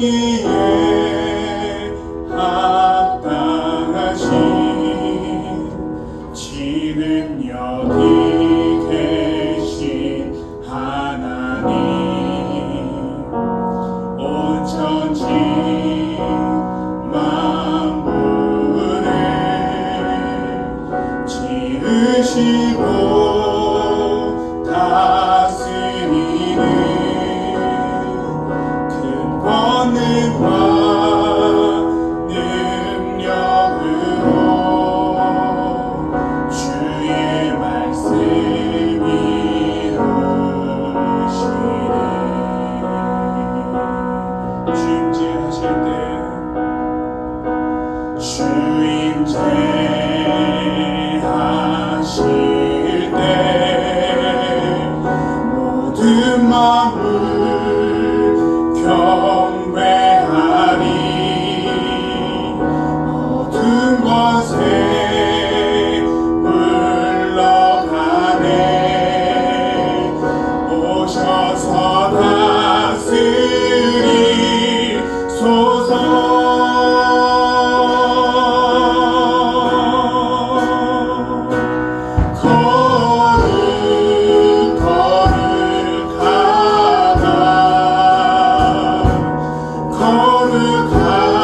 여기에 합당하신 지는 여기 계신 하나님 온천지 만물을 지으시고 다스리는 큰 권능과 능력으로 주의 말씀이 이루시네. 주임제 하실 때 주임제 하실 때 모든 만물 경배하리. 모든 권세 물러가네. 오셔서 다스리소서.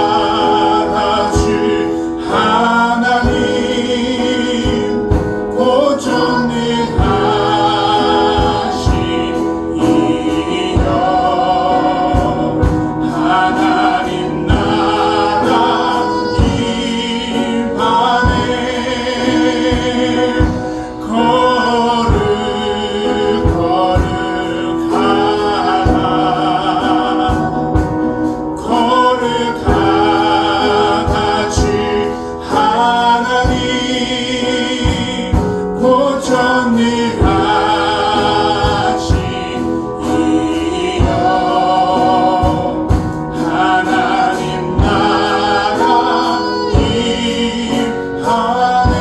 거룩하다 주 하나님 보존능하신 이여 하나님 나라 임하네. 거룩하다 주 하나님 보존능하신 이여 하나님 나라 임하네.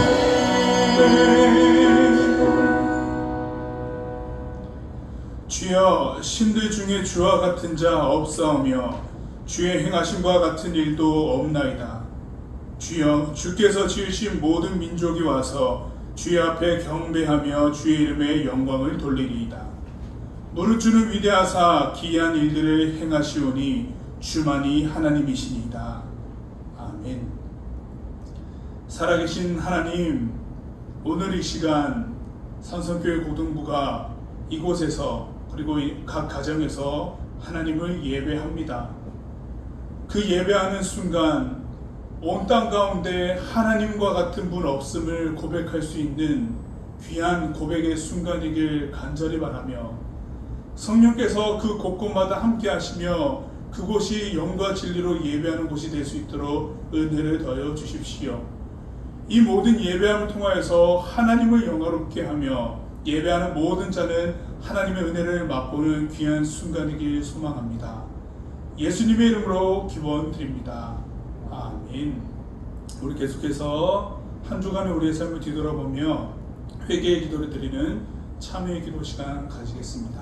주여, 신들 중에 주와 같은 자 없사오며 주의 행하심과 같은 일도 없나이다. 주여, 주께서 지으신 모든 민족이 와서 주의 앞에 경배하며 주의 이름의 영광을 돌리리이다. 너는 주는 위대하사 기이한 일들을 행하시오니 주만이 하나님이시니이다. 아멘. 살아계신 하나님, 오늘 이 시간 산성교회 고등부가 이곳에서 그리고 각 가정에서 하나님을 예배합니다. 그 예배하는 순간 온 땅 가운데 하나님과 같은 분 없음을 고백할 수 있는 귀한 고백의 순간이길 간절히 바라며 성령께서 그 곳곳마다 함께 하시며 그곳이 영과 진리로 예배하는 곳이 될 수 있도록 은혜를 더하여 주십시오. 이 모든 예배함을 통하여서 하나님을 영화롭게 하며 예배하는 모든 자는 하나님의 은혜를 맛보는 귀한 순간이길 소망합니다. 예수님의 이름으로 기원 드립니다. 아멘. 우리 계속해서 한 주간의 우리의 삶을 뒤돌아보며 회개의 기도를 드리는 참회의 기도 시간 가지겠습니다.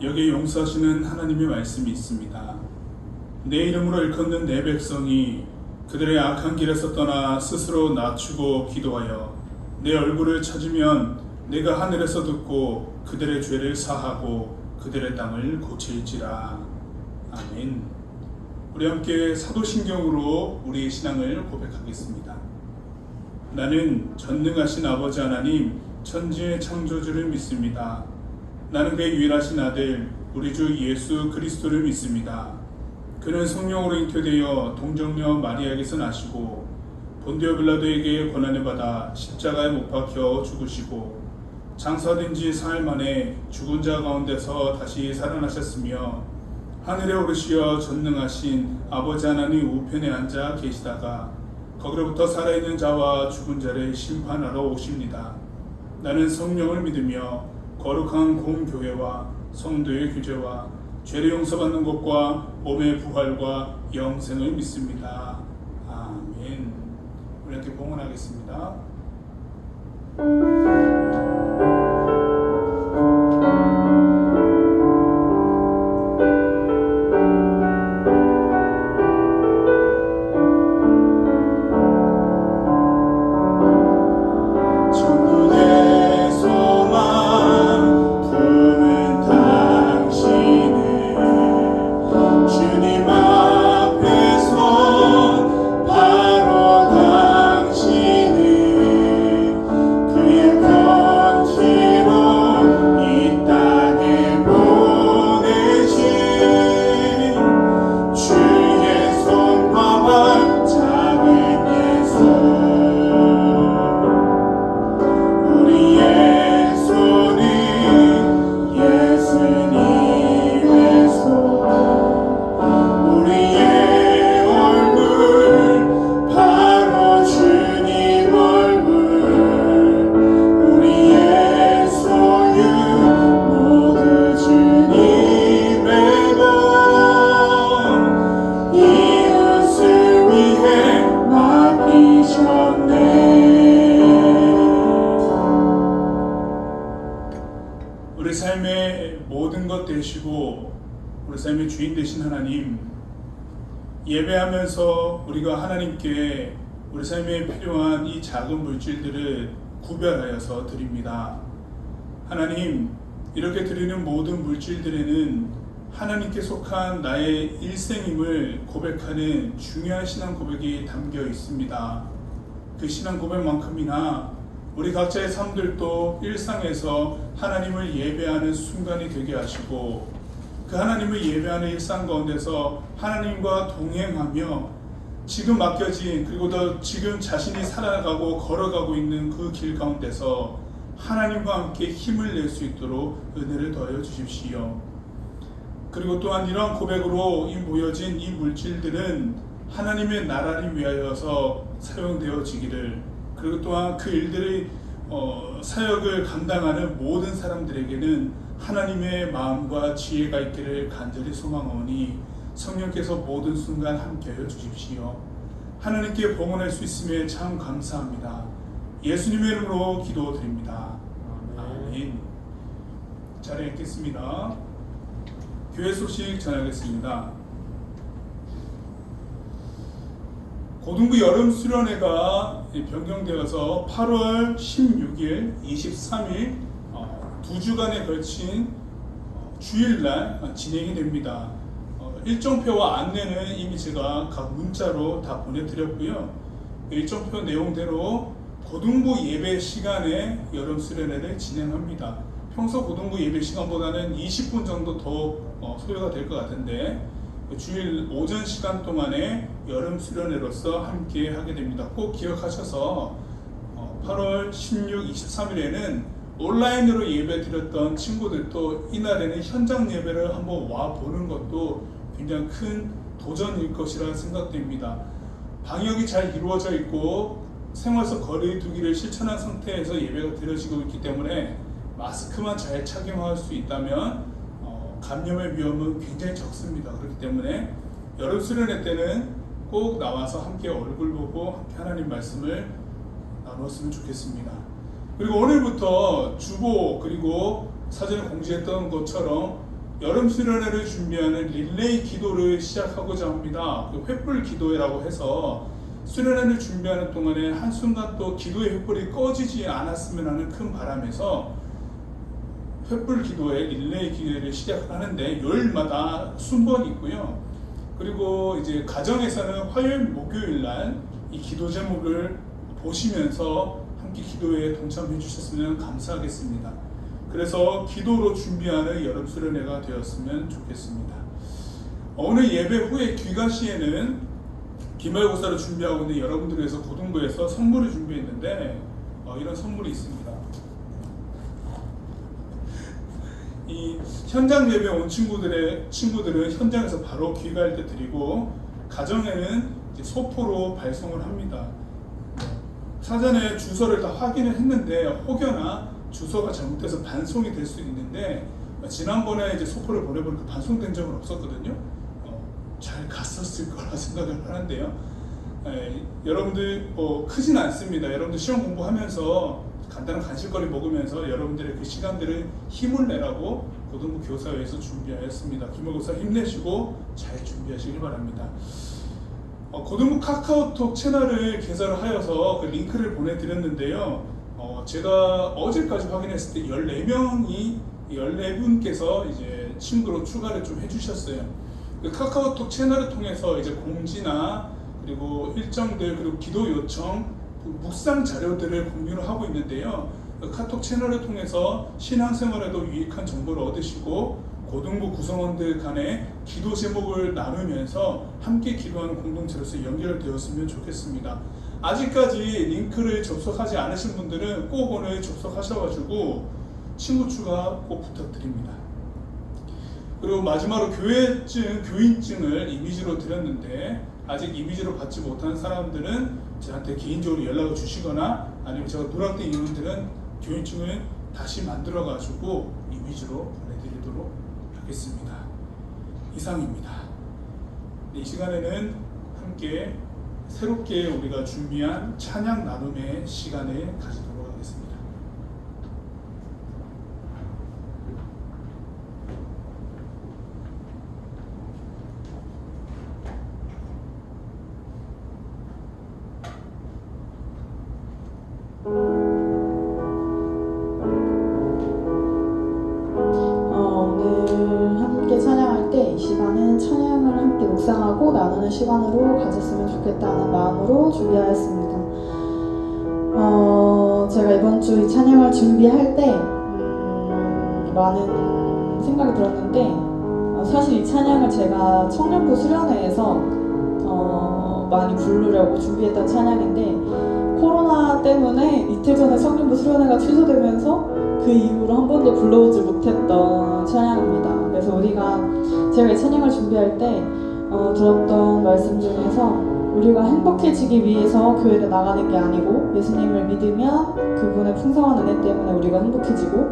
여기에 용서하시는 하나님의 말씀이 있습니다. 내 이름으로 일컫는 내 백성이 그들의 악한 길에서 떠나 스스로 낮추고 기도하여 내 얼굴을 찾으면 내가 하늘에서 듣고 그들의 죄를 사하고 그들의 땅을 고칠지라. 아멘. 우리 함께 사도신경으로 우리의 신앙을 고백하겠습니다. 나는 전능하신 아버지 하나님 천지의 창조주를 믿습니다. 나는 그의 유일하신 아들 우리 주 예수 그리스도를 믿습니다. 그는 성령으로 잉태되어 동정녀 마리아에게서 나시고 본디오 빌라도에게 고난을 받아 십자가에 못 박혀 죽으시고 장사된 지 사흘 만에 죽은 자 가운데서 다시 살아나셨으며 하늘에 오르시어 전능하신 아버지 하나님 우편에 앉아 계시다가 거기로부터 살아있는 자와 죽은 자를 심판하러 오십니다. 나는 성령을 믿으며 거룩한 공교회와 성도의 규제와 죄를 용서받는 것과 몸의 부활과 영생을 믿습니다. 아멘. 우리 함께 봉헌하겠습니다. 우리 삶의 모든 것 되시고 우리 삶의 주인 되신 하나님, 예배하면서 우리가 하나님께 우리 삶에 필요한 이 작은 물질들을 구별하여서 드립니다. 하나님, 이렇게 드리는 모든 물질들에는 하나님께 속한 나의 일생임을 고백하는 중요한 신앙 고백이 담겨 있습니다. 그 신앙 고백만큼이나 우리 각자의 삶들도 일상에서 하나님을 예배하는 순간이 되게 하시고, 그 하나님을 예배하는 일상 가운데서 하나님과 동행하며 지금 맡겨진, 그리고 더 지금 자신이 살아가고 걸어가고 있는 그 길 가운데서 하나님과 함께 힘을 낼 수 있도록 은혜를 더하여 주십시오. 그리고 또한 이러한 고백으로 이 모여진 이 물질들은 하나님의 나라를 위하여서 사용되어지기를, 그리고 또한 그 일들의 사역을 감당하는 모든 사람들에게는 하나님의 마음과 지혜가 있기를 간절히 소망하오니 성령께서 모든 순간 함께하여 주십시오. 하나님께 봉헌할 수 있음에 참 감사합니다. 예수님의 이름으로 기도드립니다. 아멘. 자리에 있겠습니다. 교회 소식 전하겠습니다. 고등부 여름 수련회가 변경되어서 8월 16일, 23일 2주간에 걸친 주일날 진행이 됩니다. 일정표와 안내는 이미 제가 각 문자로 다 보내드렸고요. 일정표 내용대로 고등부 예배 시간에 여름 수련회를 진행합니다. 평소 고등부 예배 시간보다는 20분 정도 더 소요가 될 것 같은데, 주일 오전 시간 동안에 여름 수련회로서 함께 하게 됩니다. 꼭 기억하셔서 8월 16, 23일에는 온라인으로 예배 드렸던 친구들도 이날에는 현장 예배를 한번 와보는 것도 굉장히 큰 도전일 것이라 생각됩니다. 방역이 잘 이루어져 있고 생활 속 거리 두기를 실천한 상태에서 예배가 드려지고 있기 때문에 마스크만 잘 착용할 수 있다면 감염의 위험은 굉장히 적습니다. 그렇기 때문에 여름 수련회 때는 꼭 나와서 함께 얼굴 보고 함께 하나님 말씀을 나누었으면 좋겠습니다. 그리고 오늘부터 주보, 그리고 사전에 공지했던 것처럼 여름 수련회를 준비하는 릴레이 기도를 시작하고자 합니다. 그 횃불 기도회라고 해서 수련회를 준비하는 동안에 한순간 또 기도의 횃불이 꺼지지 않았으면 하는 큰 바람에서 횃불 기도회 릴레이 기회를 시작하는데 요일마다 순번이 있고요. 그리고 이제 가정에서는 화요일, 목요일 날 이 기도 제목을 보시면서 함께 기도회에 동참해 주셨으면 감사하겠습니다. 그래서 기도로 준비하는 여름 수련회가 되었으면 좋겠습니다. 오늘 예배 후에 귀가 시에는 기말고사를 준비하고 있는 여러분들을 위해서 고등부에서 선물을 준비했는데 이런 선물이 있습니다. 이 현장 예배 온 친구들은 현장에서 바로 귀가할 때 드리고 가정에는 이제 소포로 발송을 합니다. 사전에 주소를 다 확인을 했는데 혹여나 주소가 잘못돼서 반송이 될 수 있는데 지난번에 이제 소포를 보내보니까 반송된 적은 없었거든요. 잘 갔었을 거라 생각을 하는데요. 여러분들 크진 않습니다. 여러분들 시험 공부하면서 간단한 간식거리 먹으면서 여러분들의 그 시간들을 힘을 내라고 고등부 교사회에서 준비하였습니다. 기말고사 힘내시고 잘 준비하시길 바랍니다. 고등부 카카오톡 채널을 개설을 하여서 그 링크를 보내드렸는데요. 제가 어제까지 확인했을 때 14분께서 이제 친구로 추가를 좀 해주셨어요. 그 카카오톡 채널을 통해서 이제 공지나 그리고 일정들 그리고 기도 요청, 묵상 자료들을 공유를 하고 있는데요. 그 카톡 채널을 통해서 신앙생활에도 유익한 정보를 얻으시고 고등부 구성원들 간의 기도 제목을 나누면서 함께 기도하는 공동체로서 연결되었으면 좋겠습니다. 아직까지 링크를 접속하지 않으신 분들은 꼭 오늘 접속하셔가지고 친구 추가 꼭 부탁드립니다. 그리고 마지막으로 교인증을 이미지로 드렸는데 아직 이미지로 받지 못한 사람들은 저한테 개인적으로 연락을 주시거나 아니면 제가 누락된 인원들은 교인증을 다시 만들어가지고 이미지로 보내드리도록 하겠습니다. 이상입니다. 이 시간에는 함께 새롭게 우리가 준비한 찬양 나눔의 시간을 가지도록 하겠습니다. 오늘 함께 찬양할 때 이 시간은 찬양을 함께 묵상하고 나누는 시간으로 가졌으면 좋겠다는 마음으로 준비하였습니다. 제가 이번 주 이 찬양을 준비할 때 많은 생각이 들었는데 사실 이 찬양을 제가 청년부 수련회에서 많이 부르려고 준비했던 찬양인데 코로나 때문에 이틀 전에 청년부 수련회가 취소되면서 그 이후로 한 번도 불러오지 못했던 찬양입니다. 그래서 제가 이 찬양을 준비할 때 들었던 말씀 중에서 우리가 행복해지기 위해서 교회를 나가는 게 아니고 예수님을 믿으면 그분의 풍성한 은혜 때문에 우리가 행복해지고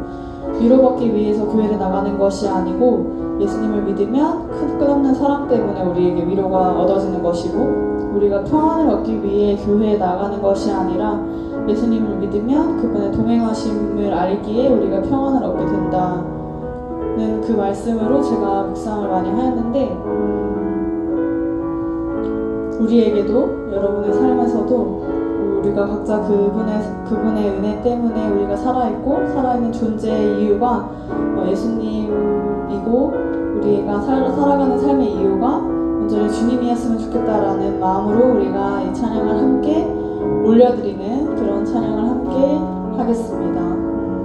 위로받기 위해서 교회를 나가는 것이 아니고 예수님을 믿으면 끝없는 사랑 때문에 우리에게 위로가 얻어지는 것이고 우리가 평안을 얻기 위해 교회에 나가는 것이 아니라 예수님을 믿으면 그분의 동행하심을 알기에 우리가 평안을 얻게 된다는 그 말씀으로 제가 묵상을 많이 하였는데 우리에게도 여러분의 삶에서도 우리가 각자 그분의 은혜 때문에 우리가 살아있고 살아있는 존재의 이유가 예수님이고 우리가 살아가는 삶의 이유가 온전히 주님이었으면 좋겠다라는 마음으로 우리가 이 찬양을 함께 올려드리는 그런 찬양을 함께 하겠습니다.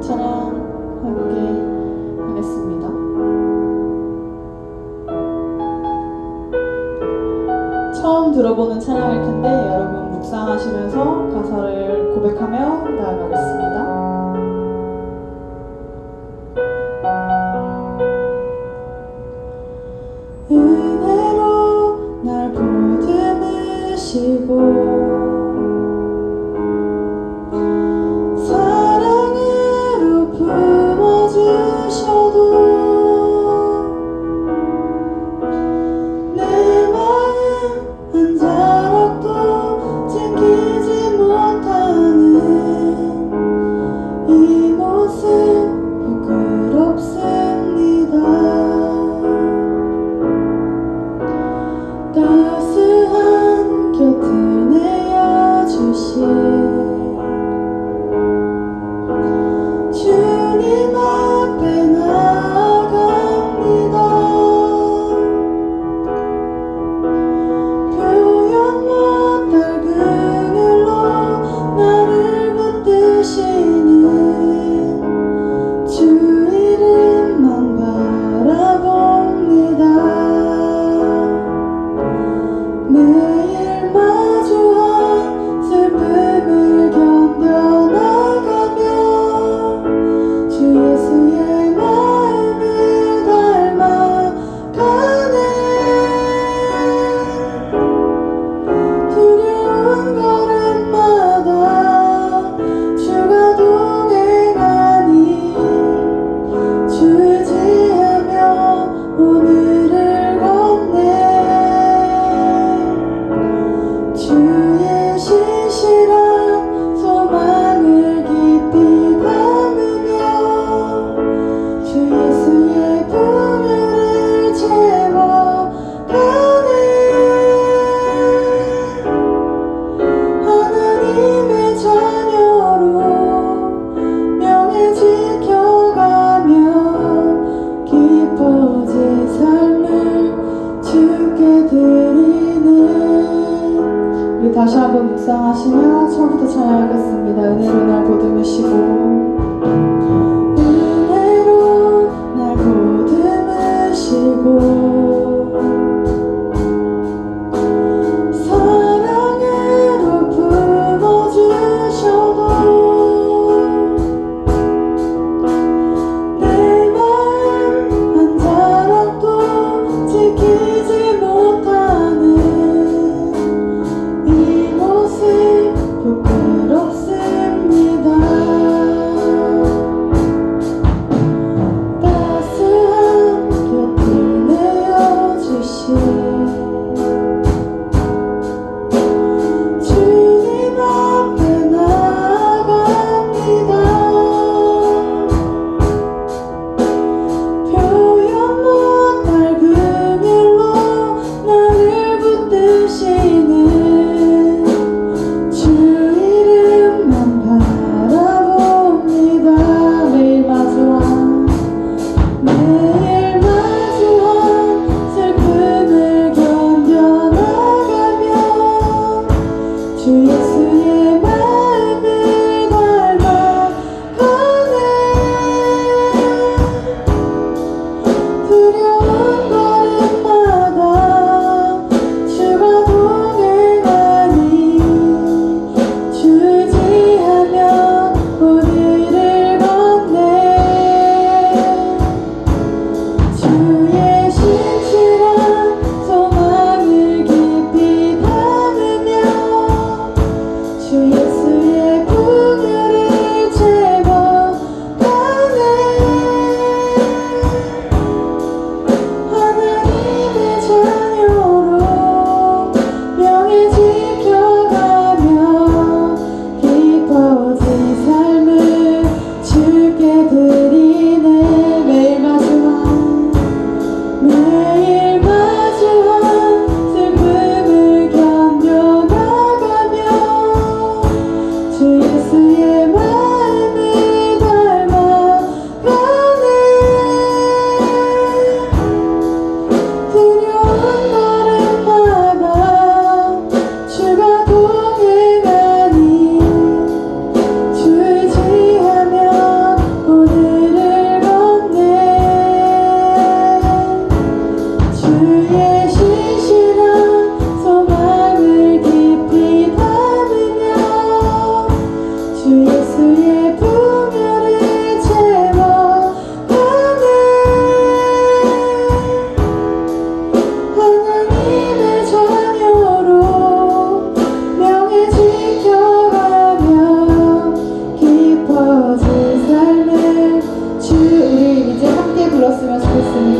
찬양 함께 하겠습니다. 처음 들어보는 찬양일 텐데 여러분 묵상하시면서 가사를 고백하며 나아가겠습니다. 은혜로 날 보듬으시고 사랑으로 품어주셔도 내 마음 한 자락도 지키지 못하는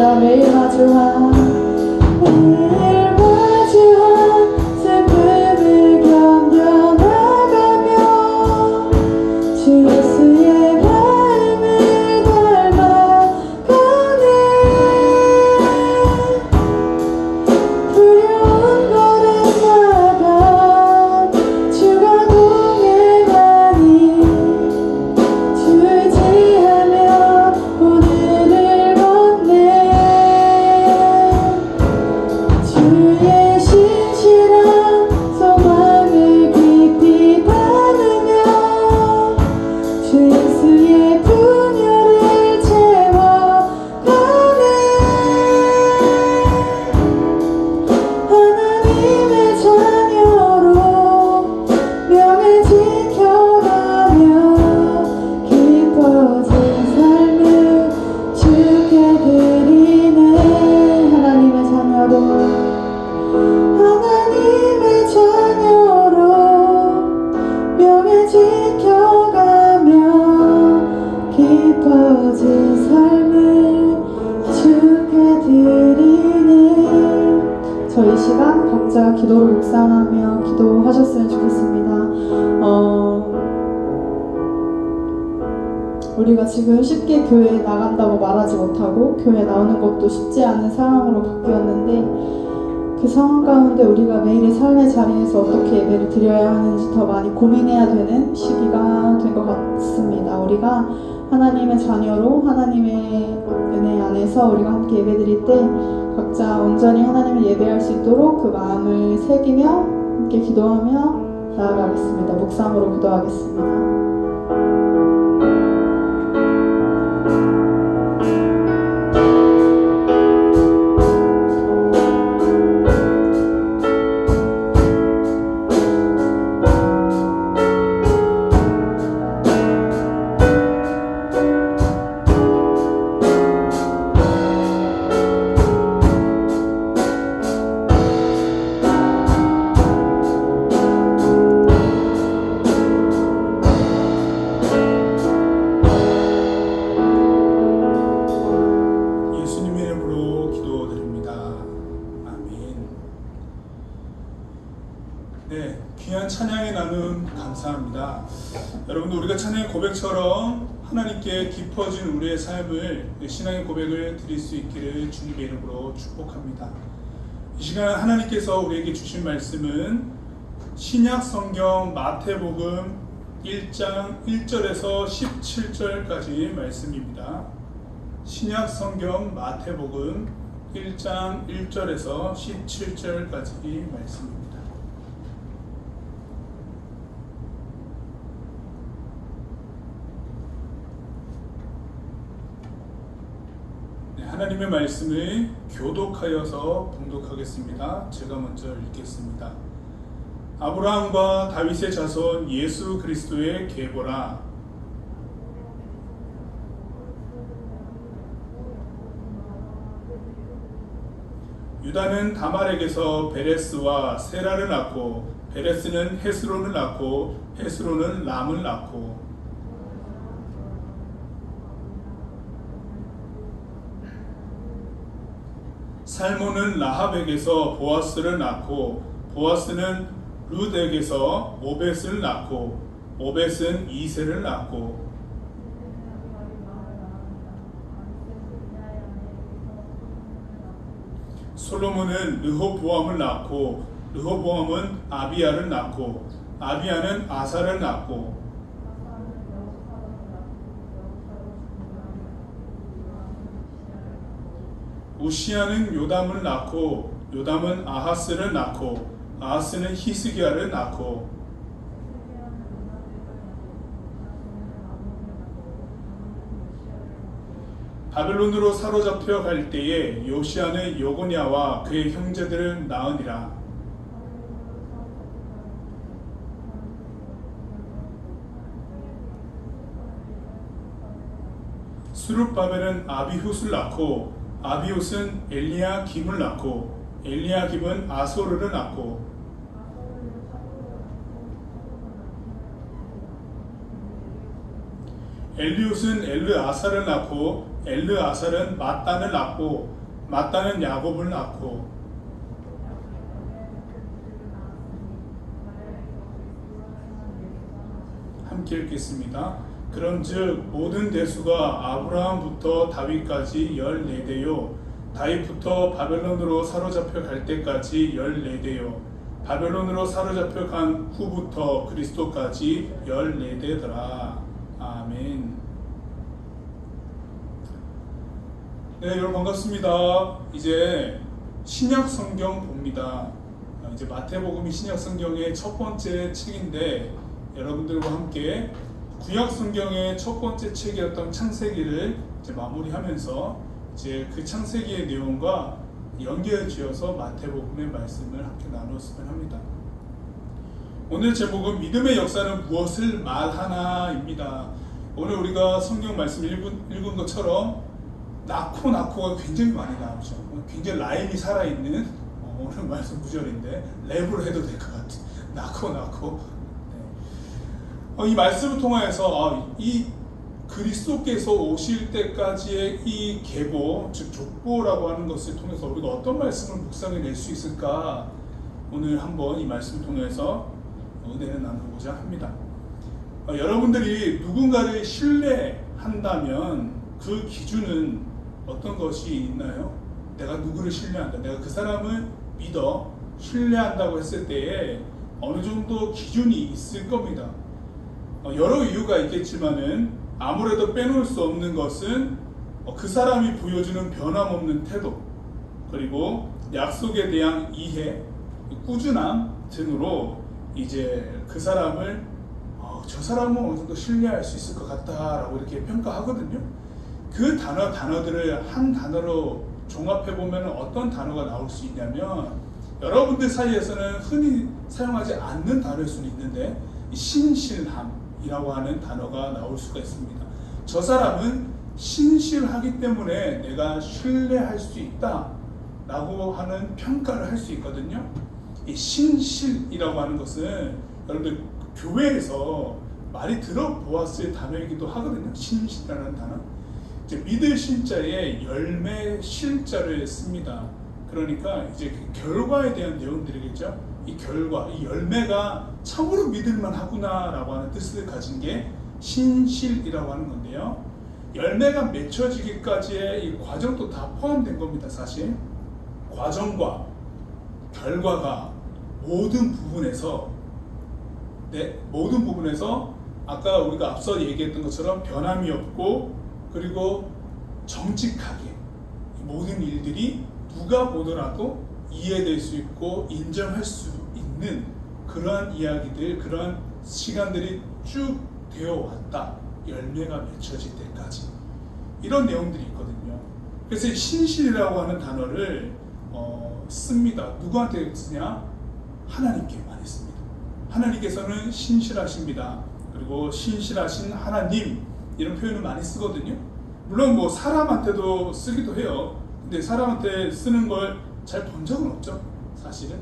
우리가 매일 마주한 슬픔을 견뎌나가며 주 예수의 마음을 닮아가네. 두려운 걸음마다 주가 동행하니 주 의지하며 오늘을 걷네. 주의 신실한 소망을 깊이 담으며 주 예수의 분열을 채워가네. 하나님의 자녀로 명예 지켜가며 기뻐진 삶을 주께 드리네. 하나님의 자녀로 명예 지켜가며 기뻐진 삶을 주께 드리네. 저희 시간 각자 기도로 묵상하며 기도하셨으면 좋겠습니다. 우리가 지금 쉽게 교회에 나간다고 말하지 못하고 교회에 나오는 것도 쉽지 않은 상황으로 바뀌었는데, 그 상황 가운데 우리가 매일의 삶의 자리에서 어떻게 예배를 드려야 하는지 더 많이 고민해야 되는 시기가 된 것 같습니다. 우리가 하나님의 자녀로 하나님의 은혜 안에서 우리가 함께 예배 드릴 때 각자 온전히 하나님을 예배할 수 있도록 그 마음을 새기며 함께 기도하며 나아가겠습니다. 묵상으로 기도하겠습니다. 네, 귀한 찬양의 나눔 감사합니다. 여러분도 우리가 찬양의 고백처럼 하나님께 깊어진 우리의 삶을 신앙의 고백을 드릴 수 있기를 주님의 이름으로 축복합니다. 이 시간 하나님께서 우리에게 주신 말씀은 신약 성경 마태복음 1장 1절에서 17절까지 말씀입니다. 신약 성경 마태복음 1장 1절에서 17절까지 말씀입니다. 하나님의 말씀을 교독하여서 봉독하겠습니다. 제가 먼저 읽겠습니다. 아브라함과 다윗의 자손 예수 그리스도의 계보라. 유다는 다말에게서 베레스와 세라를 낳고 베레스는 헤스론을 낳고 헤스론은 람을 낳고 살몬은 라합에게서 보아스를 낳고 보아스는 룻에게서 오벳을 낳고 오벳은 이세를 낳고 솔로몬은 르호보암을 낳고 르호보암은 아비야를 낳고 아비야는 아사를 낳고 우시야는 요담을 낳고 요담은 아하스를 낳고 아하스는 히스기야를 낳고 바벨론으로 사로잡혀 갈 때에 요시야는 요고냐와 그의 형제들을 낳으니라. 수룹바벨은 아비훗을 낳고 아비훗은 엘리야김을 낳고 엘리야김은 아소르를 낳고 엘리훗은 엘르아살을 낳고 엘르아살은 마단을 낳고 마따는 야곱을 낳고 함께 읽겠습니다. 그런즉 모든 대수가 아브라함부터 다윗까지 14대요 다윗부터 바벨론으로 사로잡혀 갈 때까지 14대요 바벨론으로 사로잡혀 간 후부터 그리스도까지 14대더라. 아멘. 네, 여러분 반갑습니다. 이제 신약 성경 봅니다. 이제 마태복음이 신약 성경의 첫 번째 책인데 여러분들과 함께 구약 성경의 첫 번째 책이었던 창세기를 이제 마무리하면서 이제 그 창세기의 내용과 연결지어서 마태복음의 말씀을 함께 나눴으면 합니다. 오늘 제목은 믿음의 역사는 무엇을 말하나입니다. 오늘 우리가 성경 말씀 읽은 것처럼 낳고가 굉장히 많이 나오죠. 굉장히 라임이 살아있는 오늘 말씀 구절인데 랩으로 해도 될 것 같아요. 낳고 이 말씀을 통하여서 이 그리스도께서 오실 때까지의 이 계보, 즉 족보라고 하는 것을 통해서 우리가 어떤 말씀을 묵상해 낼 수 있을까 오늘 한번 이 말씀을 통해서 은혜를 나누고자 합니다. 여러분들이 누군가를 신뢰한다면 그 기준은 어떤 것이 있나요? 내가 누구를 신뢰한다. 내가 그 사람을 믿어 신뢰한다고 했을 때에 어느 정도 기준이 있을 겁니다. 여러 이유가 있겠지만은 아무래도 빼놓을 수 없는 것은 그 사람이 보여주는 변함없는 태도, 그리고 약속에 대한 이해, 꾸준함 등으로 이제 그 사람을 저 사람은 어느 정도 신뢰할 수 있을 것 같다라고 이렇게 평가하거든요. 그 단어들을 한 단어로 종합해 보면 어떤 단어가 나올 수 있냐면 여러분들 사이에서는 흔히 사용하지 않는 단어일 수는 있는데 신실함이라고 하는 단어가 나올 수가 있습니다. 저 사람은 신실하기 때문에 내가 신뢰할 수 있다라고 하는 평가를 할 수 있거든요. 이 신실이라고 하는 것은 여러분들 교회에서 많이 들어보았을 단어이기도 하거든요. 신실이라는 단어. 이제 믿을 신자에 열매 실자를 씁니다. 그러니까 이제 그 결과에 대한 내용들이겠죠. 이 결과, 이 열매가 참으로 믿을만 하구나라고 하는 뜻을 가진 게 신실이라고 하는 건데요. 열매가 맺혀지기까지의 이 과정도 다 포함된 겁니다. 사실 과정과 결과가 모든 부분에서 아까 우리가 앞서 얘기했던 것처럼 변함이 없고 그리고 정직하게 모든 일들이 누가 보더라도 이해될 수 있고 인정할 수 있는 그러한 이야기들, 그러한 시간들이 쭉 되어 왔다. 열매가 맺혀질 때까지 이런 내용들이 있거든요. 그래서 신실이라고 하는 단어를 씁니다. 누구한테 쓰냐? 하나님께 많이 씁니다. 하나님께서는 신실하십니다. 그리고 신실하신 하나님 이런 표현을 많이 쓰거든요. 물론 뭐 사람한테도 쓰기도 해요. 근데 사람한테 쓰는 걸 잘 본 적은 없죠. 사실은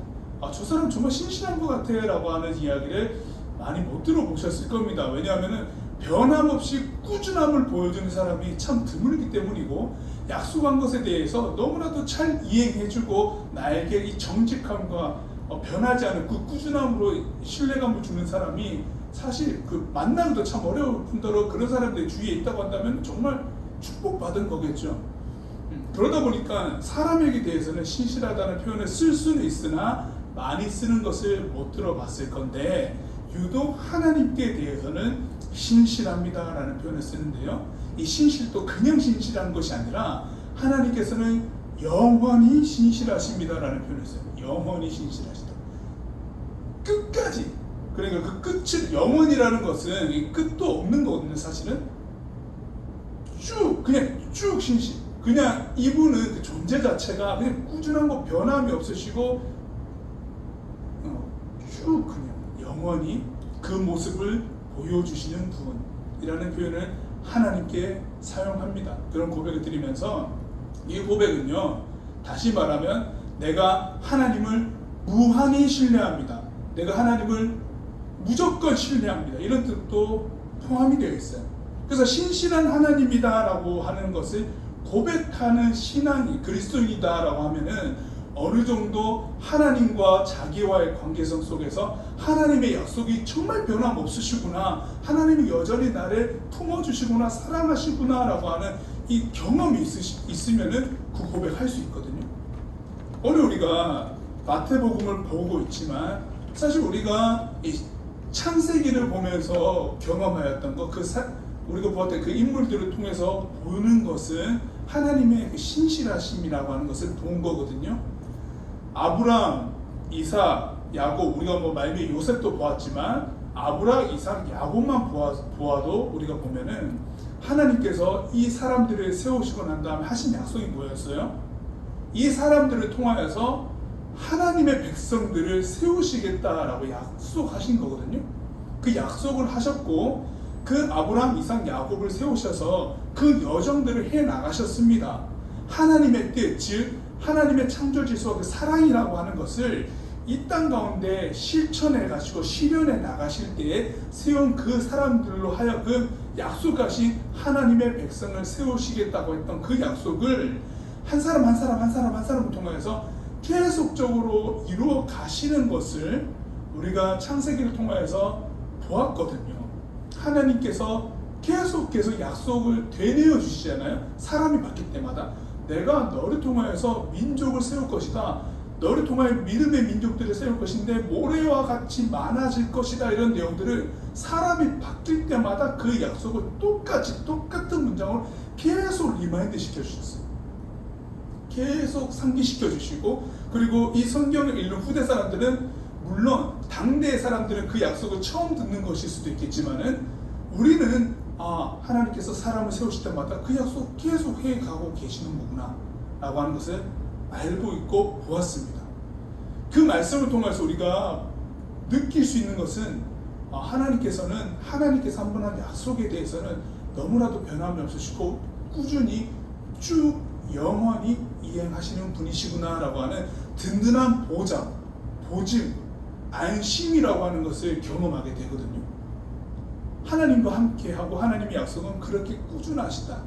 저 사람 정말 신실한 것 같아 라고 하는 이야기를 많이 못 들어보셨을 겁니다. 왜냐하면 변함없이 꾸준함을 보여주는 사람이 참 드물기 때문이고 약속한 것에 대해서 너무나도 잘 이행해주고 나에게 이 정직함과 변하지 않은 그 꾸준함으로 신뢰감을 주는 사람이 사실 그 만나기도 참 어려울 뿐더러 그런 사람들이 주위에 있다고 한다면 정말 축복받은 거겠죠. 그러다 보니까 사람에게 대해서는 신실하다는 표현을 쓸 수는 있으나 많이 쓰는 것을 못 들어봤을 건데 유독 하나님께 대해서는 신실합니다 라는 표현을 쓰는데요. 이 신실도 그냥 신실한 것이 아니라 하나님께서는 영원히 신실하십니다 라는 표현을 써요. 영원히 신실하시다. 끝까지. 그러니까 그 끝을, 영원이라는 것은 이 끝도 없는 거거든요. 사실은 그냥 쭉 신실. 그냥 이분은 그 존재 자체가 그냥 꾸준한 거 변함이 없으시고 쭉 그냥 영원히 그 모습을 보여주시는 분이라는 표현을 하나님께 사용합니다. 그런 고백을 드리면서 이 고백은요, 다시 말하면 내가 하나님을 무한히 신뢰합니다. 내가 하나님을 무조건 신뢰합니다. 이런 뜻도 포함이 되어 있어요. 그래서 신실한 하나님이다 라고 하는 것을 고백하는 신앙이 그리스도인이다라고 하면은 어느 정도 하나님과 자기와의 관계성 속에서 하나님의 약속이 정말 변함없으시구나, 하나님이 여전히 나를 품어주시구나, 사랑하시구나 라고 하는 이 경험이 있으면은 그 고백할 수 있거든요. 오늘 우리가 마태복음을 보고 있지만 사실 우리가 이 창세기를 보면서 경험하였던 것, 우리가 보았던 그 인물들을 통해서 보는 것은 하나님의 그 신실하심이라고 하는 것을 본 거거든요. 아브람, 이삭, 야곱, 우리가 뭐 말미 요셉도 보았지만 아브람, 이삭, 야곱만 보아도 우리가 보면은 하나님께서 이 사람들을 세우시고 난 다음에 하신 약속이 뭐였어요? 이 사람들을 통하여서 하나님의 백성들을 세우시겠다라고 약속하신 거거든요. 그 약속을 하셨고 그 아브람, 이삭, 야곱을 세우셔서 그 여정들을 해 나가셨습니다. 하나님의 뜻, 즉 하나님의 창조 질서와 그 사랑이라고 하는 것을 이 땅 가운데 실천해 가시고 실현해 나가실 때에 세운 그 사람들로 하여금 약속하신 하나님의 백성을 세우시겠다고 했던 그 약속을 한 사람 한 사람을 통해서 계속적으로 이루어 가시는 것을 우리가 창세기를 통하여서 보았거든요. 하나님께서 계속 약속을 되뇌어 주시잖아요. 사람이 바뀔 때마다 내가 너를 통하여서 민족을 세울 것이다, 너를 통하여 믿음의 민족들을 세울 것인데 모래와 같이 많아질 것이다, 이런 내용들을 사람이 바뀔 때마다 그 약속을 똑같은 문장으로 계속 리마인드 시켜주셨어요. 계속 상기시켜 주시고, 그리고 이 성경을 읽는 후대 사람들은 물론 당대의 사람들은 그 약속을 처음 듣는 것일 수도 있겠지만은 우리는 하나님께서 사람을 세우실 때마다 그 약속 계속 해가고 계시는 거구나 라고 하는 것을 알고 있고 보았습니다. 그 말씀을 통해서 우리가 느낄 수 있는 것은 하나님께서 한 번 한 약속에 대해서는 너무나도 변함이 없으시고 꾸준히 쭉 영원히 이행하시는 분이시구나 라고 하는 든든한 보장, 보증, 안심이라고 하는 것을 경험하게 되거든요. 하나님과 함께하고 하나님의 약속은 그렇게 꾸준하시다,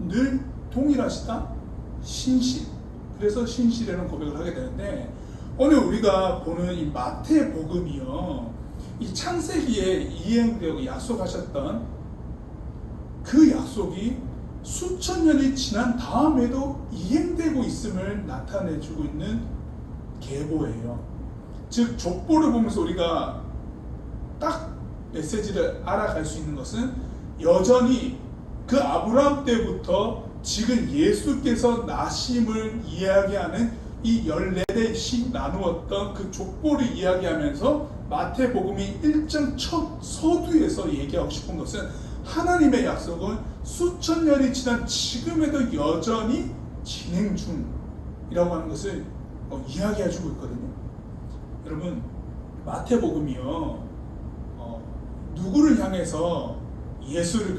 늘 동일하시다, 신실. 그래서 신실이라는 고백을 하게 되는데, 오늘 우리가 보는 이 마태복음이요, 이 창세기에 이행되고 약속하셨던 그 약속이 수천 년이 지난 다음에도 이행되고 있음을 나타내주고 있는 계보예요. 즉 족보를 보면서 우리가 딱 메시지를 알아갈 수 있는 것은 여전히 그 아브라함 때부터 지금 예수께서 나심을 이야기하는 이 14대씩 나누었던 그 족보를 이야기하면서 마태복음이 1장 첫 서두에서 얘기하고 싶은 것은 하나님의 약속은 수천 년이 지난 지금에도 여전히 진행 중이라고 하는 것을 이야기해주고 있거든요. 여러분, 마태복음이요, 누구를 향해서 예수를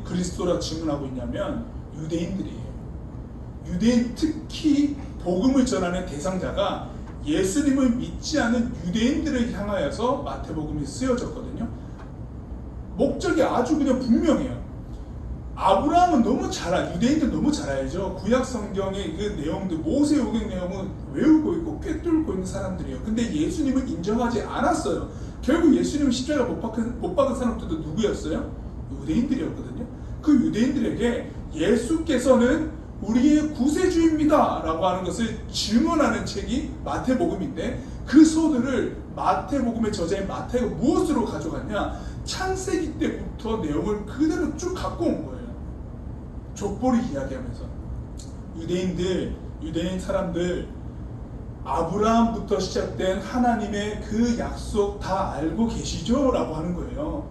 그리스도라 증언하고 있냐면 유대인들이에요. 유대인, 특히 복음을 전하는 대상자가 예수님을 믿지 않은 유대인들을 향하여서 마태복음이 쓰여졌거든요. 목적이 아주 그냥 분명해요. 아브라함은 너무 유대인들 너무 잘 알죠. 구약 성경의 그 내용들, 모세오경 내용은 외우고 있고 꿰뚫고 있는 사람들이에요. 근데 예수님을 인정하지 않았어요. 결국 예수님을 십자가 못 박은 사람들도 누구였어요? 유대인들이었거든요. 그 유대인들에게 예수께서는 우리의 구세주입니다 라고 하는 것을 증언하는 책이 마태복음인데, 그 소들을 마태복음의 저자인 마태가 무엇으로 가져갔냐? 창세기 때부터 내용을 그대로 쭉 갖고 온 거예요. 족보를 이야기하면서 유대인 사람들, 아브라함부터 시작된 하나님의 그 약속 다 알고 계시죠? 라고 하는 거예요.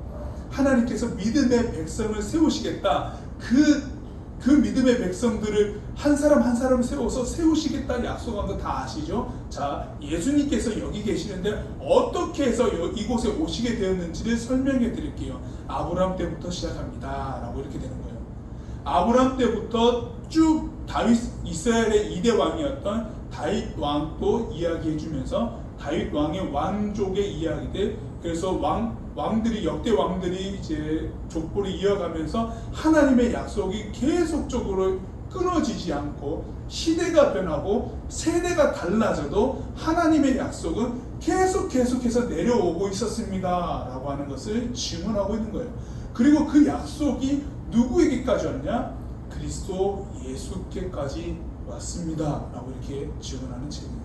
하나님께서 믿음의 백성을 세우시겠다, 그 믿음의 백성들을 한 사람 한 사람을 세워서 세우시겠다 약속한 거 다 아시죠? 자, 예수님께서 여기 계시는데 어떻게 해서 이곳에 오시게 되었는지를 설명해 드릴게요. 아브라함 때부터 시작합니다 라고 이렇게 되는 거예요. 아브라함 때부터 쭉 이스라엘의 2대 왕이었던 다윗 왕도 이야기해 주면서 다윗 왕의 왕족의 이야기들, 그래서 역대 왕들이 이제 족보를 이어가면서 하나님의 약속이 계속적으로 끊어지지 않고 시대가 변하고 세대가 달라져도 하나님의 약속은 계속해서 내려오고 있었습니다 라고 하는 것을 증언하고 있는 거예요. 그리고 그 약속이 누구에게까지 왔냐? 그리스도 예수께까지 왔습니다 라고 이렇게 증언하는 책이에요.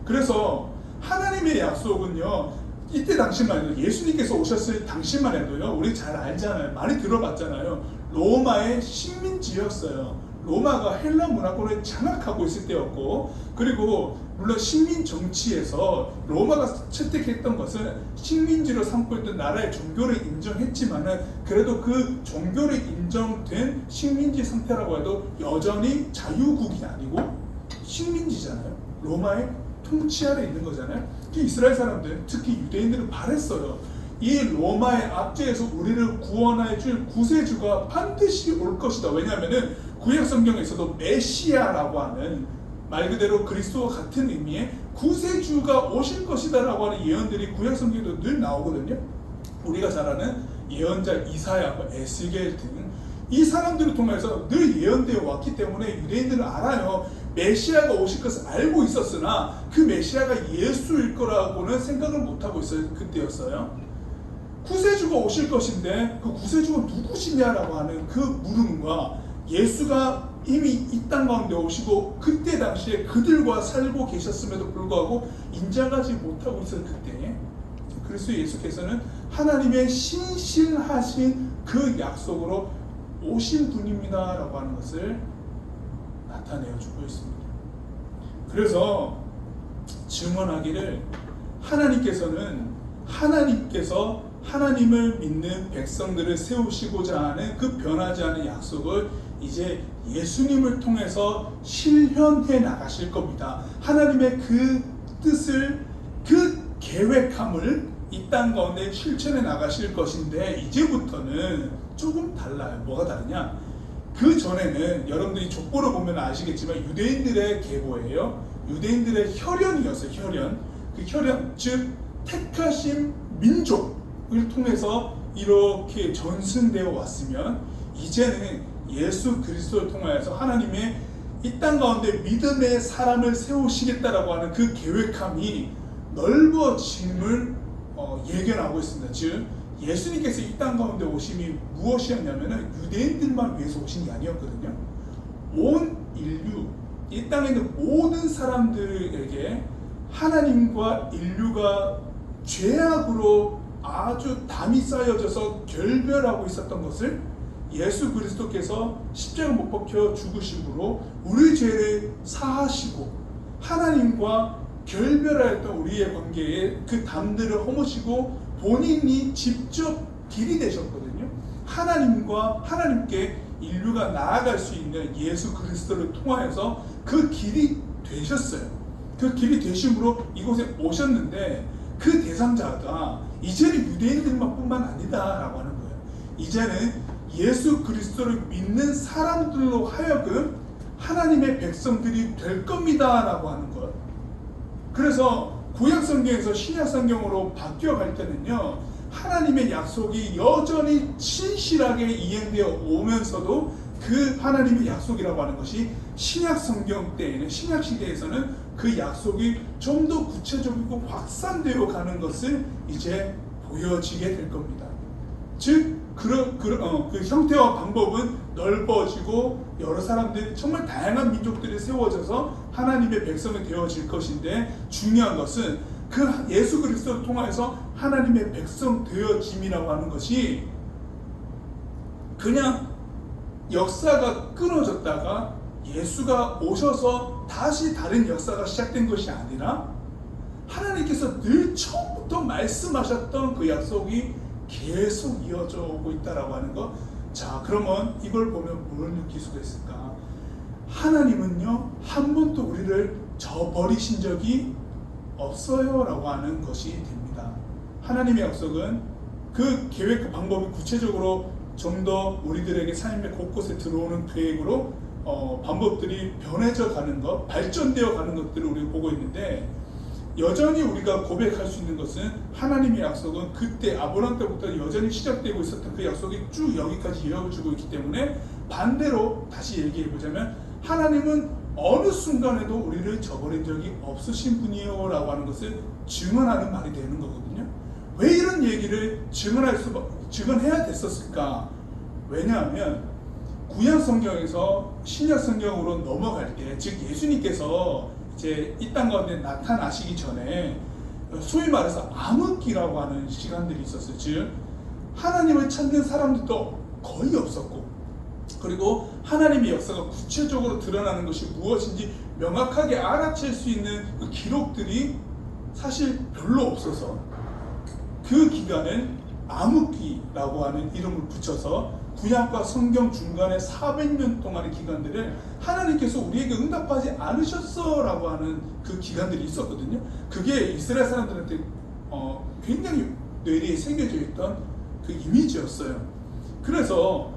그래서 하나님의 약속은요, 이때 당시만 해도, 예수님께서 오셨을 당시만 해도요, 우리 잘 알잖아요. 많이 들어봤잖아요. 로마의 식민지였어요. 로마가 헬라 문화권을 장악하고 있을 때였고, 그리고 물론 식민 정치에서 로마가 채택했던 것은 식민지로 삼고 있던 나라의 종교를 인정했지만은, 그래도 그 종교를 인정된 식민지 상태라고 해도 여전히 자유국이 아니고 식민지잖아요. 로마의 통치 아래 있는 거잖아요. 이스라엘 사람들, 특히 유대인들은 바랬어요. 이 로마의 압제에서 우리를 구원해 줄 구세주가 반드시 올 것이다. 왜냐하면은 구약 성경에서도 메시아라고 하는, 말 그대로 그리스도와 같은 의미의 구세주가 오실 것이다 라고 하는 예언들이 구약 성경에도 늘 나오거든요. 우리가 잘 아는 예언자 이사야, 에스겔 등 이 사람들을 통해서 늘 예언되어 왔기 때문에 유대인들은 알아요. 메시아가 오실 것을 알고 있었으나 그 메시아가 예수일 거라고는 생각을 못하고 있어요. 그때였어요. 구세주가 오실 것인데 그 구세주가 누구시냐라고 하는 그 물음과, 예수가 이미 이 땅 가운데 오시고 그때 당시에 그들과 살고 계셨음에도 불구하고 인정하지 못하고 있었을 그때, 그리스도 예수께서는 하나님의 신실하신 그 약속으로 오신 분입니다 라고 하는 것을 나타내어 주고 있습니다. 그래서 증언하기를, 하나님께서 하나님을 믿는 백성들을 세우시고자 하는 그 변하지 않은 약속을 이제 예수님을 통해서 실현해 나가실 겁니다. 하나님의 그 뜻을, 그 계획함을 이 땅 가운데 실천해 나가실 것인데, 이제부터는 조금 달라요. 뭐가 다르냐? 그 전에는 여러분들이 족보를 보면 아시겠지만 유대인들의 계보예요. 유대인들의 혈연이었어요. 혈연. 그 혈연, 즉 택하신 민족을 통해서 이렇게 전승되어 왔으면, 이제는 예수 그리스도를 통하여서 하나님의 이 땅 가운데 믿음의 사람을 세우시겠다라고 하는 그 계획함이 넓어짐을 예견하고 있습니다. 즉 예수님께서 이 땅 가운데 오심이 무엇이었냐면은 유대인들만 위해서 오신 게 아니었거든요. 온 인류, 이 땅에 있는 모든 사람들에게 하나님과 인류가 죄악으로 아주 담이 쌓여져서 결별하고 있었던 것을 예수 그리스도께서 십자가 못 박혀 죽으심으로 우리 죄를 사하시고 하나님과 결별하였던 우리의 관계에 그 담들을 허무시고 본인이 직접 길이 되셨거든요. 하나님께 인류가 나아갈 수 있는 예수 그리스도를 통하여서 그 길이 되셨어요. 그 길이 되심으로 이곳에 오셨는데, 그 대상자가 이제는 유대인들만 뿐만 아니다 라고 하는 거예요. 이제는 예수 그리스도를 믿는 사람들로 하여금 하나님의 백성들이 될 겁니다 라고 하는 것. 그래서 구약 성경에서 신약 성경으로 바뀌어갈 때는요, 하나님의 약속이 여전히 신실하게 이행되어 오면서도 그 하나님의 약속이라고 하는 것이 신약 성경 때에는, 신약 시대에서는 그 약속이 좀 더 구체적이고 확산되어 가는 것을 이제 보여지게 될 겁니다. 즉 그 형태와 방법은 넓어지고 여러 사람들이, 정말 다양한 민족들이 세워져서 하나님의 백성이 되어질 것인데, 중요한 것은 그 예수 그리스도를 통해서 하나님의 백성 되어짐이라고 하는 것이 그냥 역사가 끊어졌다가 예수가 오셔서 다시 다른 역사가 시작된 것이 아니라, 하나님께서 늘 처음부터 말씀하셨던 그 약속이 계속 이어져 오고 있다라고 하는 것. 자, 그러면 이걸 보면 뭘 느낄 수가 있을까? 하나님은요, 한 번도 우리를 저버리신 적이 없어요 라고 하는 것이 됩니다. 하나님의 약속은 그 계획, 그 방법이 구체적으로 좀 더 우리들에게 삶의 곳곳에 들어오는 계획으로 방법들이 변해져 가는 것, 발전되어 가는 것들을 우리가 보고 있는데, 여전히 우리가 고백할 수 있는 것은 하나님의 약속은 그때 아브라함 때부터 여전히 시작되고 있었던 그 약속이 쭉 여기까지 이어지고 있기 때문에, 반대로 다시 얘기해 보자면 하나님은 어느 순간에도 우리를 저버린 적이 없으신 분이에요 라고 하는 것을 증언하는 말이 되는 거거든요. 왜 이런 얘기를 증언해야 됐었을까? 왜냐하면 구약 성경에서 신약 성경으로 넘어갈 때, 즉 예수님께서 이제 이 땅 가운데 나타나시기 전에 소위 말해서 암흑기라고 하는 시간들이 있었어요. 즉 하나님을 찾는 사람들도 거의 없었고, 그리고 하나님의 역사가 구체적으로 드러나는 것이 무엇인지 명확하게 알아챌 수 있는 그 기록들이 사실 별로 없어서 그 기간을 암흑기라고 하는 이름을 붙여서 구약과 성경 중간에 400년 동안의 기간들을 하나님께서 우리에게 응답하지 않으셨어 라고 하는 그 기간들이 있었거든요. 그게 이스라엘 사람들한테 굉장히 뇌리에 새겨져 있던 그 이미지였어요. 그래서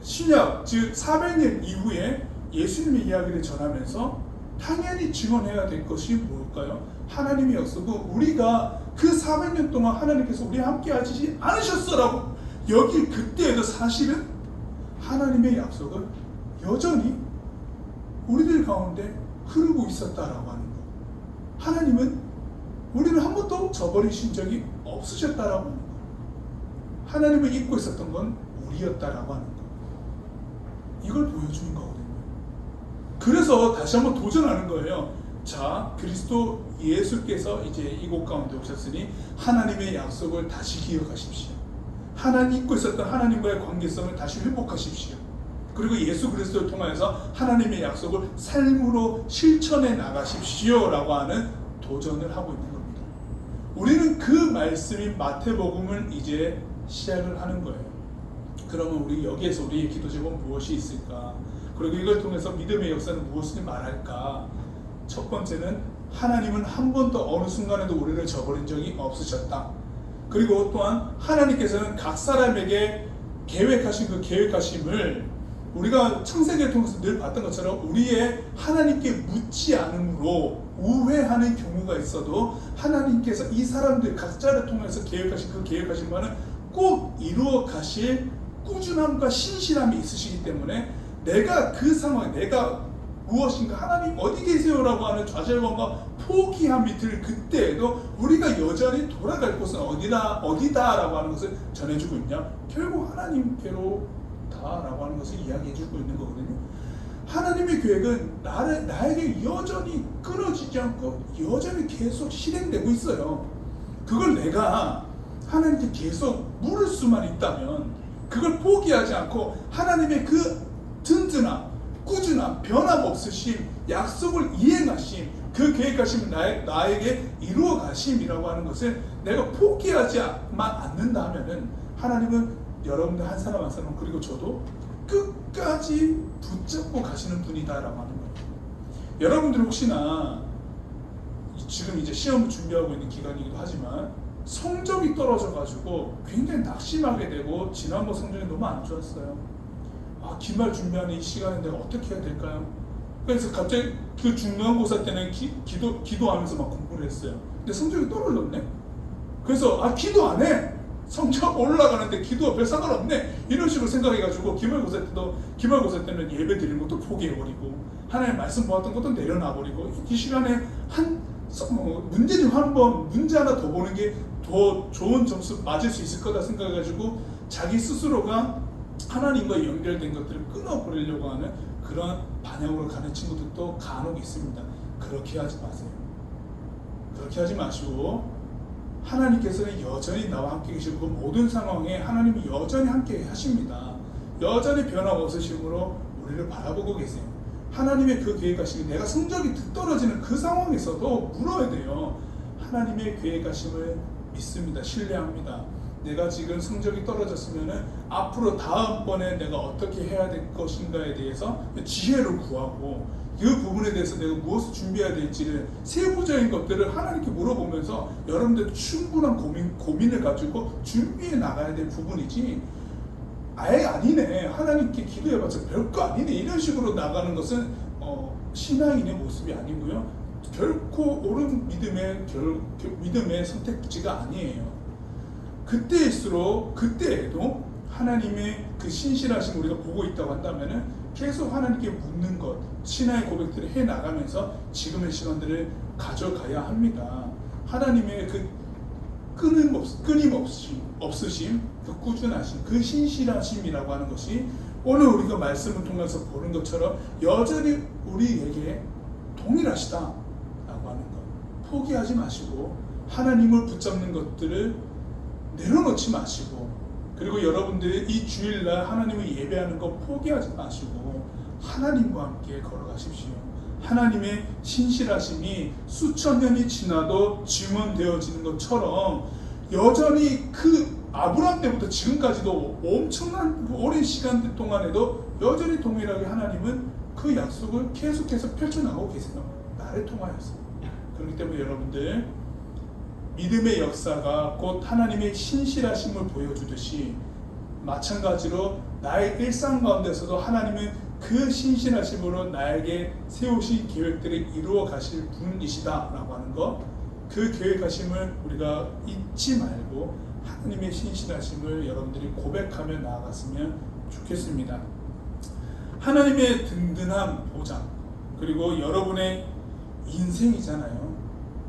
신약, 즉 400년 이후에 예수님의 이야기를 전하면서 당연히 증언해야 될 것이 뭘까요? 하나님의 약속은 우리가 그 400년 동안 하나님께서 우리와 함께 하시지 않으셨어라고 여기 그때에도 사실은 하나님의 약속은 여전히 우리들 가운데 흐르고 있었다라고 하는 것. 하나님은 우리를 한 번도 저버리신 적이 없으셨다라고 하는 것. 하나님을 잊고 있었던 건 우리였다라고 하는 것. 이걸 보여주는 거거든요. 그래서 다시 한번 도전하는 거예요. 자, 그리스도 예수께서 이제 이곳 가운데 오셨으니 하나님의 약속을 다시 기억하십시오. 하나님 잊고 있었던 하나님과의 관계성을 다시 회복하십시오. 그리고 예수 그리스도를 통하여서 하나님의 약속을 삶으로 실천해 나가십시오 라고 하는 도전을 하고 있는 겁니다. 우리는 그 말씀인 마태복음을 이제 시작을 하는 거예요. 그러면 우리 여기에서 우리의 기도 제목은 무엇이 있을까? 그리고 이걸 통해서 믿음의 역사는 무엇을 말할까? 첫 번째는 하나님은 한 번도 어느 순간에도 우리를 저버린 적이 없으셨다. 그리고 또한 하나님께서는 각 사람에게 계획하신 그 계획하심을 우리가 창세기를 통해서 늘 봤던 것처럼 우리의 하나님께 묻지 않음으로 우회하는 경우가 있어도 하나님께서 이 사람들 각자를 통해서 계획하신 그 계획하신 바는 꼭 이루어 가실 꾸준함과 신실함이 있으시기 때문에 내가 그 상황, 내가 무엇인가 하나님 어디 계세요라고 하는 좌절감과 포기함이 들 그때에도 우리가 여전히 돌아갈 곳은 어디다라고 하는 것을 전해주고 있냐? 결국 하나님께로 다라고 하는 것을 이야기해주고 있는 거거든요. 하나님의 계획은 나에게 여전히 끊어지지 않고 여전히 계속 실행되고 있어요. 그걸 내가 하나님께 계속 물을 수만 있다면, 그걸 포기하지 않고 하나님의 그 든든함, 꾸준함, 변함없으심, 약속을 이행하심, 그 계획하심 나에게 이루어 가심이라고 하는 것을 내가 포기하지만 않는다면은 하나님은 여러분들 한 사람 한 사람, 그리고 저도 끝까지 붙잡고 가시는 분이다라고 하는 거예요. 여러분들 혹시나 지금 이제 시험을 준비하고 있는 기간이기도 하지만 성적이 떨어져가지고 굉장히 낙심하게 되고, 지난번 성적이 너무 안 좋았어요. 기말 준비하는 이 시간에 내가 어떻게 해야 될까요? 그래서 갑자기 그 중간고사 때는 기도하면서 막 공부를 했어요. 근데 성적이 떨어졌네? 그래서 기도 안 해! 성적 올라가는데 기도와 별 상관없네! 이런 식으로 생각해가지고 기말고사 때는 예배 드리는 것도 포기해버리고 하나님 말씀 보았던 것도 내려놔버리고 이 시간에 문제 중 한 번, 문제 하나 더 보는 게 더 좋은 점수 맞을 수 있을 거다 생각해가지고 자기 스스로가 하나님과 연결된 것들을 끊어버리려고 하는 그런 방향으로 가는 친구들도 간혹 있습니다. 그렇게 하지 마세요. 그렇게 하지 마시고 하나님께서는 여전히 나와 함께 계시고 그 모든 상황에 하나님이 여전히 함께 하십니다. 여전히 변함없으심으로 우리를 바라보고 계세요. 하나님의 그 계획하심이 내가 성적이 떨어지는 그 상황에서도 물어야 돼요. 하나님의 계획하심을 믿습니다. 신뢰합니다. 내가 지금 성적이 떨어졌으면 앞으로 다음번에 내가 어떻게 해야 될 것인가에 대해서 지혜를 구하고 그 부분에 대해서 내가 무엇을 준비해야 될지를 세부적인 것들을 하나님께 물어보면서 여러분들 충분한 고민을 가지고 준비해 나가야 될 부분이지, 아예 아니네, 하나님께 기도해봤자 별거 아니네, 이런 식으로 나가는 것은 신앙인의 모습이 아니고요, 결코 옳은 믿음의 선택지가 아니에요. 그때일수록 그때에도 하나님의 그 신실하심 우리가 보고 있다고 한다면은 계속 하나님께 묻는 것, 신앙의 고백들을 해 나가면서 지금의 시간들을 가져가야 합니다. 하나님의 그 끊임없으심, 그 꾸준하심, 그 신실하심이라고 하는 것이 오늘 우리가 말씀을 통해서 보는 것처럼 여전히 우리에게 동일하시다라고 하는 것. 포기하지 마시고 하나님을 붙잡는 것들을 내려놓지 마시고, 그리고 여러분들이 이 주일날 하나님을 예배하는 것 포기하지 마시고 하나님과 함께 걸어가십시오. 하나님의 신실하심이 수천 년이 지나도 증언되어지는 것처럼 여전히 그 아브라함 때부터 지금까지도 엄청난 오랜 시간 동안에도 여전히 동일하게 하나님은 그 약속을 계속해서 펼쳐나가고 계세요. 나를 통하여서. 그렇기 때문에 여러분들, 믿음의 역사가 곧 하나님의 신실하심을 보여주듯이 마찬가지로 나의 일상 가운데서도 하나님은 그 신실하심으로 나에게 세우신 계획들을 이루어 가실 분이시다라고 하는 것, 그 계획하심을 우리가 잊지 말고 하나님의 신실하심을 여러분들이 고백하며 나아갔으면 좋겠습니다. 하나님의 든든한 보장, 그리고 여러분의 인생이잖아요.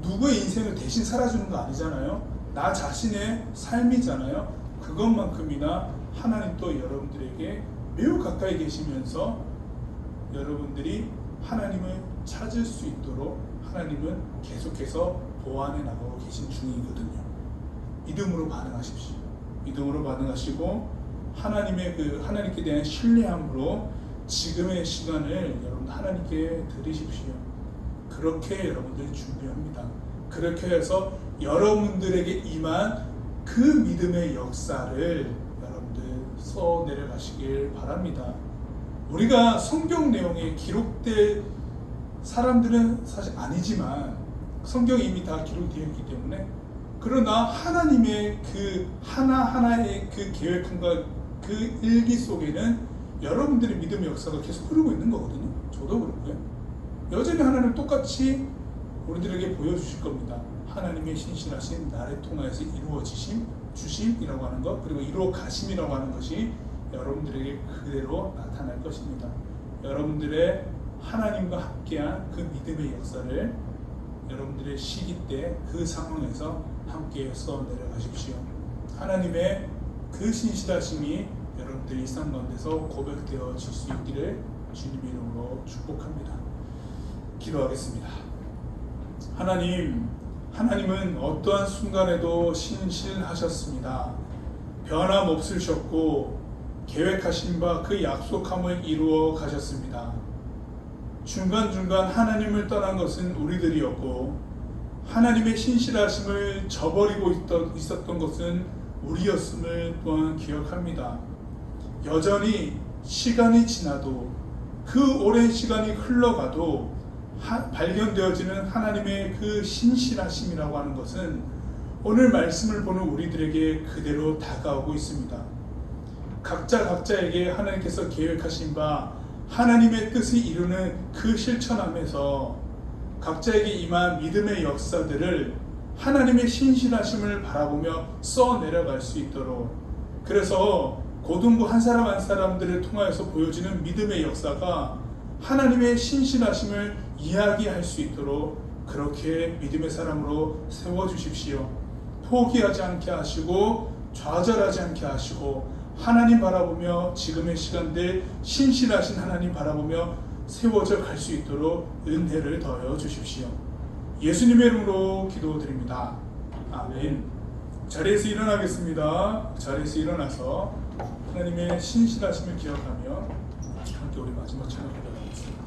누구의 인생을 대신 살아주는 거 아니잖아요. 나 자신의 삶이잖아요. 그것만큼이나 하나님 또 여러분들에게 매우 가까이 계시면서 여러분들이 하나님을 찾을 수 있도록 하나님은 계속해서 보완해 나가고 계신 중이거든요. 믿음으로 반응하십시오. 믿음으로 반응하시고 하나님께 대한 신뢰함으로 지금의 시간을 여러분 하나님께 드리십시오. 그렇게 여러분들이 준비합니다. 그렇게 해서 여러분들에게 임한 그 믿음의 역사를 여러분들 써내려가시길 바랍니다. 우리가 성경 내용에 기록된 사람들은 사실 아니지만 성경이 이미 다 기록되어 있기 때문에, 그러나 하나님의 그 하나하나의 그 계획과 그 일기 속에는 여러분들의 믿음의 역사가 계속 흐르고 있는 거거든요. 저도 그렇고요. 여전히 하나님 똑같이 우리들에게 보여주실 겁니다. 하나님의 신실하신 나를 통하여서 주심이라고 하는 것, 그리고 이루어 가심이라고 하는 것이 여러분들에게 그대로 나타날 것입니다. 여러분들의 하나님과 함께한 그 믿음의 역사를 여러분들의 시기 때 그 상황에서 함께 써내려 가십시오. 하나님의 그 신실하심이 여러분들의 일상 가운데서 고백되어질 수 있기를 주님의 이름으로 축복합니다. 기도하겠습니다. 하나님은 어떠한 순간에도 신실하셨습니다. 변함없으셨고 계획하신 바 그 약속함을 이루어 가셨습니다. 중간중간 하나님을 떠난 것은 우리들이었고, 하나님의 신실하심을 저버리고 있었던 것은 우리였음을 또한 기억합니다. 여전히 시간이 지나도, 그 오랜 시간이 흘러가도 발견되어지는 하나님의 그 신실하심이라고 하는 것은 오늘 말씀을 보는 우리들에게 그대로 다가오고 있습니다. 각자에게 하나님께서 계획하신 바 하나님의 뜻을 이루는 그 실천함에서 각자에게 임한 믿음의 역사들을 하나님의 신실하심을 바라보며 써내려갈 수 있도록, 그래서 고등부 한 사람 한 사람들을 통하여서 보여지는 믿음의 역사가 하나님의 신실하심을 이야기할 수 있도록 그렇게 믿음의 사람으로 세워주십시오. 포기하지 않게 하시고 좌절하지 않게 하시고 하나님 바라보며 지금의 시간들 신실하신 하나님 바라보며 세워져 갈 수 있도록 은혜를 더하여 주십시오. 예수님의 이름으로 기도드립니다. 아멘. 자리에서 일어나겠습니다. 자리에서 일어나서 하나님의 신실하심을 기억하며 함께 우리 마지막 찬양 고백하겠습니다.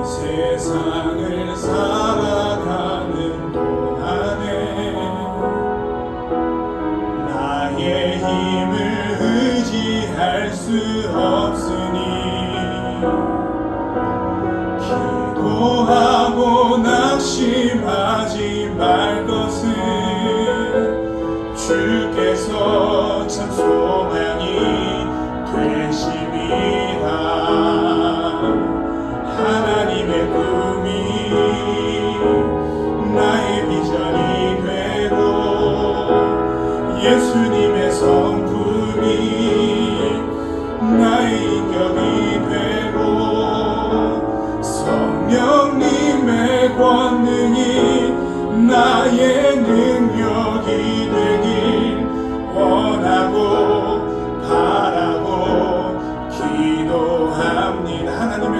세상을 살아가는 동안에 나의 힘을 의지할 수 없으니 기도하고 낙심하지 말 것은 주께서 참 소망이 되십니다. 하나님의 꿈이 나의 비전이 되고 예수님의 성품이 나의 인격이 되고 성령님의 권능이 나의 능력이 되길 원하고 바라고 기도합니다. 하나님의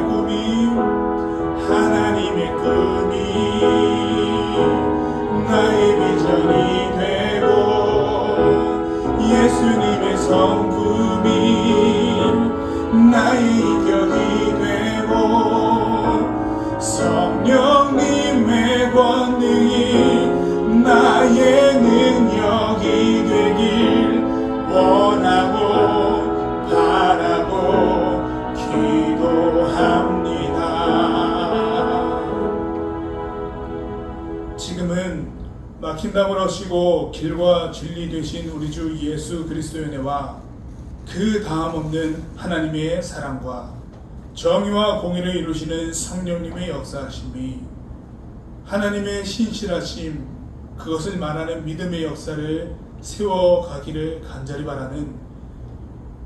꿈이 나의 비전이 되고 예수님의 성품이 나의 인격이 되고 성령님의 권능이 나의 능력이 되길 원하고 바라고 기도합니다. 지금은 막힌 담을 하시고 길과 진리 되신 우리 주 예수 그리스도의 은혜와 그 다음 없는 하나님의 사랑과 정의와 공의를 이루시는 성령님의 역사하심이 하나님의 신실하심, 그것을 말하는 믿음의 역사를 세워가기를 간절히 바라는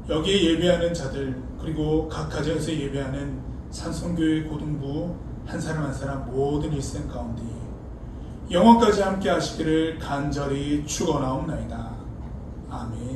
여기에 예배하는 자들, 그리고 각 가정에서 예배하는 산성교회 고등부 한 사람 한 사람 모든 일생 가운데 영원까지 함께 하시기를 간절히 축원하옵나이다. 아멘.